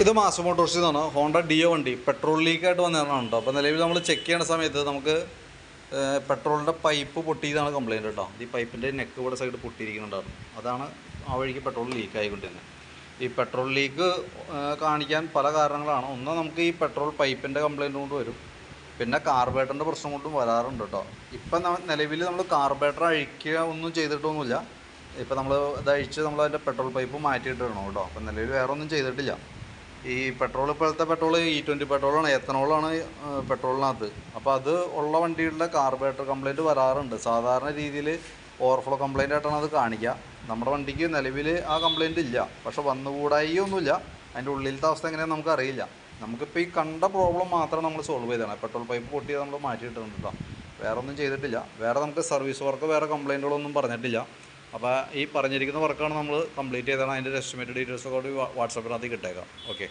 ഇത് മാസ് മോട്ടോഴ്സിൽ നിന്നാണ് Honda deo വണ്ടി പെട്രോൾ ലീക്കായിട്ട് വന്നതാണ് കേട്ടോ. അപ്പോൾ നിലവിൽ നമ്മൾ ചെക്ക് ചെയ്യുന്ന സമയത്ത് നമുക്ക് പെട്രോളിൻ്റെ പൈപ്പ് പൊട്ടിയതാണ് കംപ്ലയിൻറ്റ് കേട്ടോ. ഈ പൈപ്പിൻ്റെ നെക്ക് ഇവിടെ സൈഡ് പൊട്ടിയിരിക്കുന്നുണ്ടായിരുന്നു. അതാണ് ആ വഴിക്ക് പെട്രോൾ ലീക്ക് ആയിക്കൊണ്ടിരുന്നത്. ഈ പെട്രോൾ ലീക്ക് കാണിക്കാൻ പല കാരണങ്ങളാണ്. ഒന്ന് നമുക്ക് ഈ പെട്രോൾ പൈപ്പിൻ്റെ കംപ്ലയിൻറ്റ് കൊണ്ട് വരും, പിന്നെ കാർബറേറ്ററിൻ്റെ പ്രശ്നം കൊണ്ടും വരാറുണ്ട് കേട്ടോ. ഇപ്പം നിലവിൽ നമ്മൾ കാർബറേറ്റർ അഴിക്കുക ഒന്നും ചെയ്തിട്ടൊന്നുമില്ല. ഇപ്പം നമ്മൾ ഇതഴിച്ച് നമ്മളതിൻ്റെ പെട്രോൾ പൈപ്പ് മാറ്റിയിട്ട് ഇടണം കേട്ടോ. അപ്പം നിലവിൽ വേറെ ഒന്നും ചെയ്തിട്ടില്ല. ഈ പെട്രോൾ ഇപ്പോഴത്തെ പെട്രോൾ E20 പെട്രോളാണ്, എത്തനോളാണ് പെട്രോളിനകത്ത്. അപ്പോൾ അത് ഉള്ള വണ്ടികളുടെ കാർബറേറ്റർ കംപ്ലയിൻറ്റ് വരാറുണ്ട്. സാധാരണ രീതിയിൽ ഓവർഫ്ലോ കംപ്ലയിൻ്റ് ആയിട്ടാണ് അത് കാണിക്കുക. നമ്മുടെ വണ്ടിക്ക് നിലവിൽ ആ കംപ്ലയിൻറ്റ് ഇല്ല, പക്ഷെ വന്നുകൂടായി ഒന്നുമില്ല. അതിൻ്റെ ഉള്ളിലത്തെ അവസ്ഥ എങ്ങനെയാണെന്ന് നമുക്കറിയില്ല. നമുക്കിപ്പോൾ ഈ കണ്ട പ്രോബ്ലം മാത്രം നമ്മൾ സോൾവ് ചെയ്തതാണ്. പെട്രോൾ പൈപ്പ് പൊട്ടിയത് നമ്മൾ മാറ്റിയിട്ടുണ്ട് കേട്ടോ. വേറെ ഒന്നും ചെയ്തിട്ടില്ല. വേറെ നമുക്ക് സർവീസ് വർക്ക് വേറെ കംപ്ലയിൻറ്റുകളൊന്നും പറഞ്ഞിട്ടില്ല. അപ്പോൾ ഈ പറഞ്ഞിരിക്കുന്ന വർക്കാണ് നമ്മൾ കംപ്ലീറ്റ് ചെയ്താണ്. അതിൻ്റെ എസ്റ്റിമേറ്റ് ഡീറ്റെയിൽസൊക്കെ വാട്സാപ്പിനകത്ത് കിട്ടേക്കാം. ഓക്കെ.